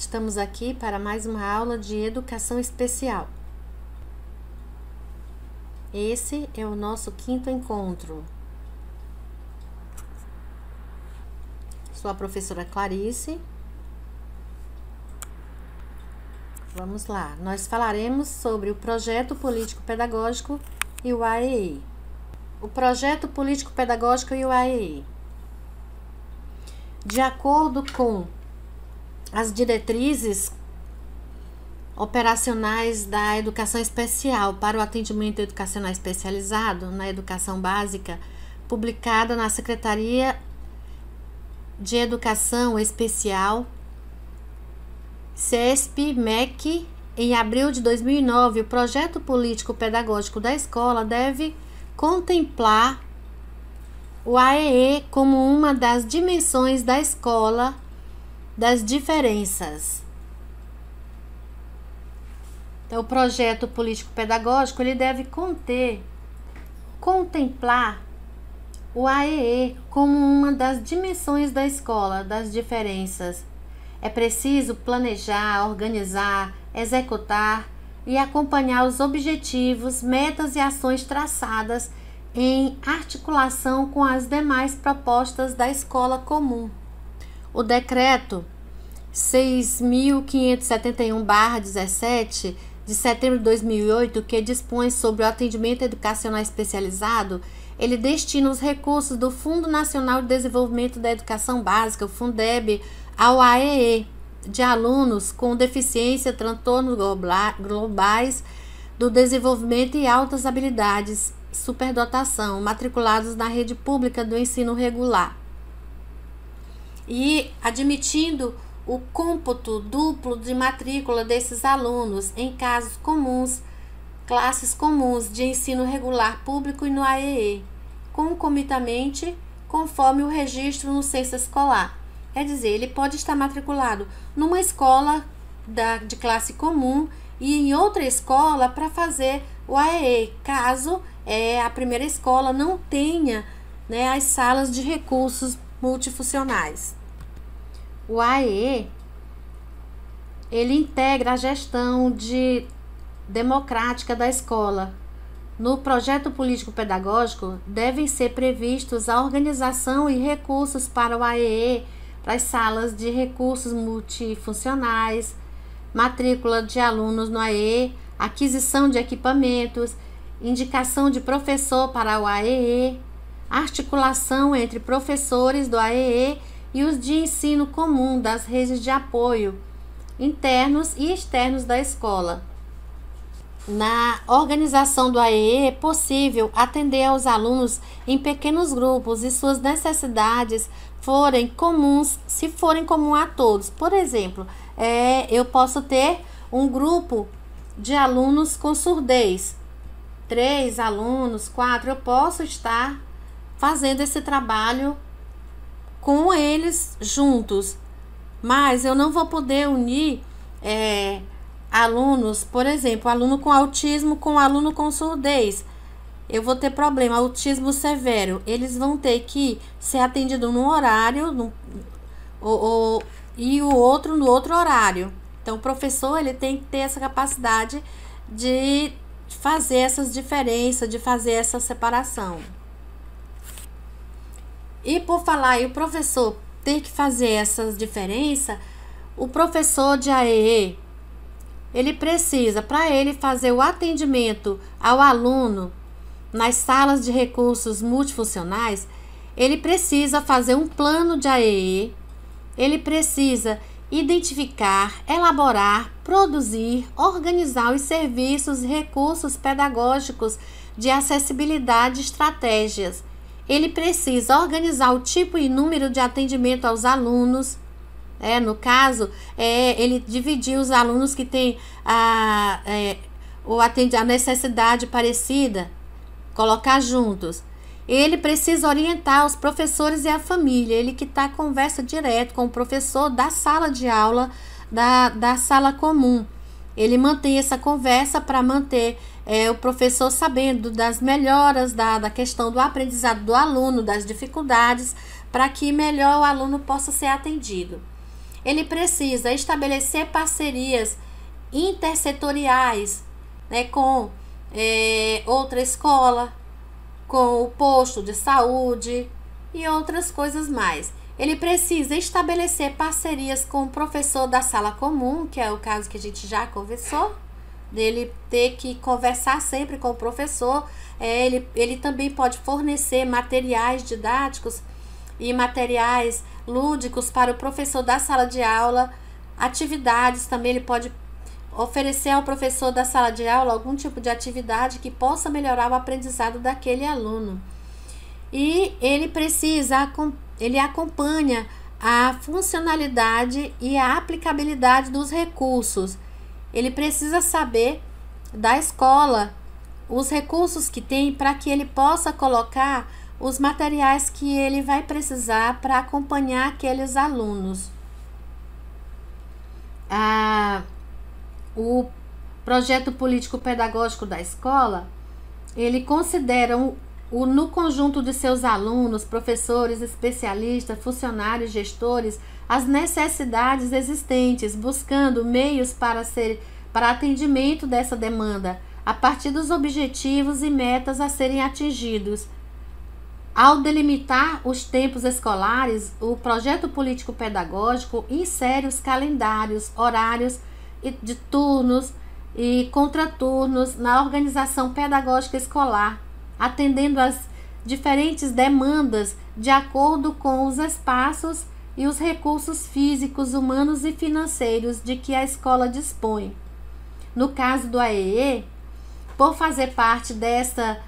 Estamos aqui para mais uma aula de educação especial. Esse é o nosso 5º encontro. Sou a professora Clarice. Vamos lá, nós falaremos sobre o projeto político-pedagógico e o AEE. O projeto político-pedagógico e o AEE. De acordo com as diretrizes operacionais da educação especial para o atendimento educacional especializado na educação básica, publicada na Secretaria de Educação Especial, CESP-MEC, em abril de 2009, o projeto político-pedagógico da escola deve contemplar o AEE como uma das dimensões da escola das diferenças. Então, o projeto político-pedagógico ele deve contemplar o AEE como uma das dimensões da escola das diferenças. É preciso planejar, organizar, executar e acompanhar os objetivos, metas e ações traçadas em articulação com as demais propostas da escola comum. O decreto 6.571/17, de setembro de 2008, que dispõe sobre o atendimento educacional especializado, ele destina os recursos do Fundo Nacional de Desenvolvimento da Educação Básica, o Fundeb, ao AEE, de alunos com deficiência, transtornos globais do desenvolvimento e altas habilidades, superdotação, matriculados na rede pública do ensino regular. E admitindo o cômputo duplo de matrícula desses alunos em casos comuns, classes comuns de ensino regular público e no AEE, concomitantemente, conforme o registro no censo escolar. Quer dizer, ele pode estar matriculado numa escola de classe comum e em outra escola para fazer o AEE, caso a primeira escola não tenha, as salas de recursos multifuncionais. O AEE, ele integra a gestão democrática da escola. No projeto político-pedagógico, devem ser previstos a organização e recursos para o AEE, para as salas de recursos multifuncionais, matrícula de alunos no AEE, aquisição de equipamentos, indicação de professor para o AEE, articulação entre professores do AEE e os de ensino comum das redes de apoio, internos e externos da escola. Na organização do AEE é possível atender aos alunos em pequenos grupos e suas necessidades forem comuns, se forem comum a todos. Por exemplo, eu posso ter um grupo de alunos com surdez, 3 alunos, 4, eu posso estar fazendo esse trabalho com eles juntos, mas eu não vou poder unir alunos, por exemplo, aluno com autismo com aluno com surdez. Eu vou ter problema, autismo severo, eles vão ter que ser atendidos num horário e o outro no outro horário. Então, o professor ele tem que ter essa capacidade de fazer essas diferenças, de fazer essa separação. E por falar em o professor ter que fazer essas diferenças, o professor de AEE, ele precisa, para ele fazer o atendimento ao aluno nas salas de recursos multifuncionais, ele precisa fazer um plano de AEE, ele precisa identificar, elaborar, produzir, organizar os serviços e recursos pedagógicos de acessibilidade e estratégias. Ele precisa organizar o tipo e número de atendimento aos alunos. No caso, ele dividir os alunos que têm a necessidade parecida, colocar juntos. Ele precisa orientar os professores e a família, ele que está conversa direto com o professor da sala de aula, da sala comum. Ele mantém essa conversa para manter o professor sabendo das melhoras da questão do aprendizado do aluno, das dificuldades, para que melhor o aluno possa ser atendido. ele precisa estabelecer parcerias intersetoriais, né, com outra escola, com o posto de saúde e outras coisas mais. Ele precisa estabelecer parcerias com o professor da sala comum, que é o caso que a gente já conversou, dele ter que conversar sempre com o professor. Ele também pode fornecer materiais didáticos e materiais lúdicos para o professor da sala de aula, atividades também. Ele pode oferecer ao professor da sala de aula algum tipo de atividade que possa melhorar o aprendizado daquele aluno. E ele acompanha a funcionalidade e a aplicabilidade dos recursos. Ele precisa saber da escola os recursos que tem para que ele possa colocar os materiais que ele vai precisar para acompanhar aqueles alunos. O projeto político-pedagógico da escola, ele considera no conjunto de seus alunos, professores, especialistas, funcionários, gestores, as necessidades existentes, buscando meios para atendimento dessa demanda, a partir dos objetivos e metas a serem atingidos. Ao delimitar os tempos escolares, o projeto político-pedagógico insere os calendários, horários de turnos e contraturnos na organização pedagógica escolar, atendendo às diferentes demandas de acordo com os espaços e os recursos físicos, humanos e financeiros de que a escola dispõe. No caso do AEE, por fazer parte desta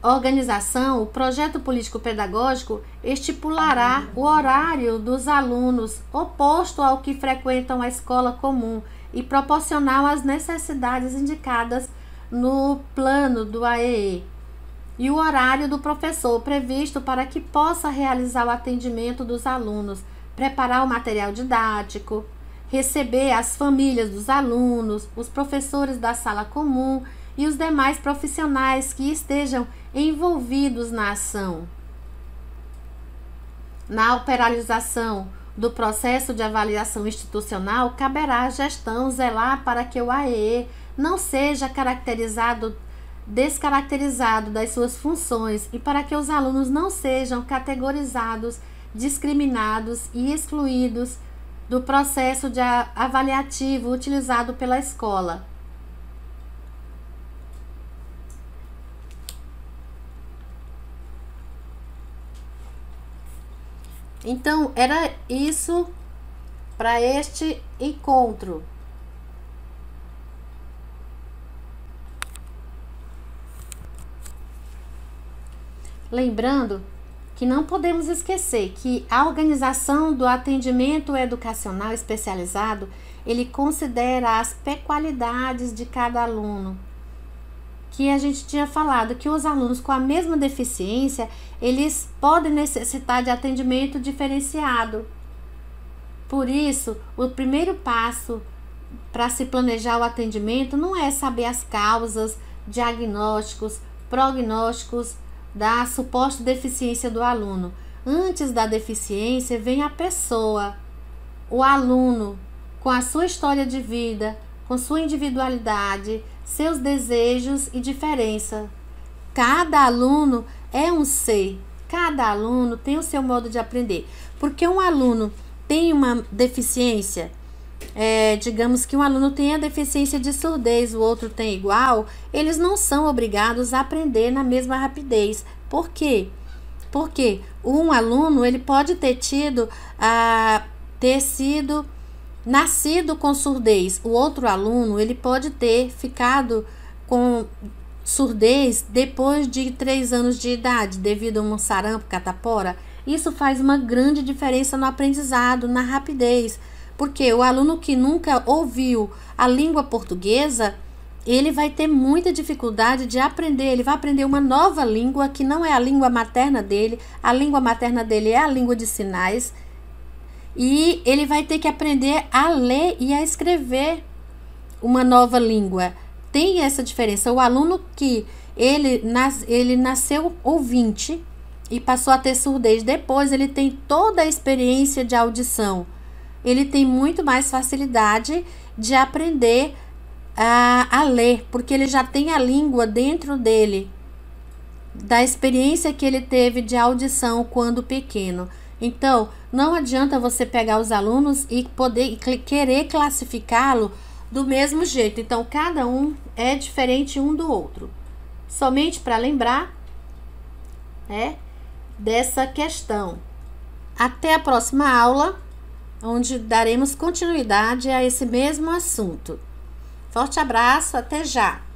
organização, o projeto político-pedagógico estipulará o horário dos alunos oposto ao que frequentam a escola comum e proporcional às necessidades indicadas no plano do AEE, e o horário do professor previsto para que possa realizar o atendimento dos alunos, preparar o material didático, receber as famílias dos alunos, os professores da sala comum e os demais profissionais que estejam envolvidos na ação. Na operacionalização do processo de avaliação institucional, caberá à gestão zelar para que o AEE não seja descaracterizado das suas funções e para que os alunos não sejam categorizados, discriminados e excluídos do processo avaliativo utilizado pela escola. Então, era isso para este encontro. Lembrando que não podemos esquecer que a organização do atendimento educacional especializado, ele considera as peculiaridades de cada aluno. Que a gente tinha falado que os alunos com a mesma deficiência, eles podem necessitar de atendimento diferenciado. Por isso, o primeiro passo para se planejar o atendimento não é saber as causas, diagnósticos, prognósticos da suposta deficiência do aluno. Antes da deficiência vem a pessoa, o aluno, com a sua história de vida, com sua individualidade, seus desejos e diferença. Cada aluno é um ser, cada aluno tem o seu modo de aprender. Porque um aluno tem uma deficiência, digamos que um aluno tem a deficiência de surdez, o outro tem igual, eles não são obrigados a aprender na mesma rapidez. Por quê? Porque um aluno, ele pode ter sido nascido com surdez. O outro aluno, ele pode ter ficado com surdez depois de 3 anos de idade, devido a um sarampo, catapora. Isso faz uma grande diferença no aprendizado, na rapidez. Porque o aluno que nunca ouviu a língua portuguesa, ele vai ter muita dificuldade de aprender. Ele vai aprender uma nova língua que não é a língua materna dele. A língua materna dele é a língua de sinais. E ele vai ter que aprender a ler e a escrever uma nova língua. Tem essa diferença. O aluno que ele nasceu ouvinte e passou a ter surdez, depois ele tem toda a experiência de audição. ele tem muito mais facilidade de aprender a ler, porque ele já tem a língua dentro dele, da experiência que ele teve de audição quando pequeno. Então, não adianta você pegar os alunos e querer classificá-lo do mesmo jeito. Então, cada um é diferente um do outro. Somente para lembrar, dessa questão. Até a próxima aula, onde daremos continuidade a esse mesmo assunto. Forte abraço, até já!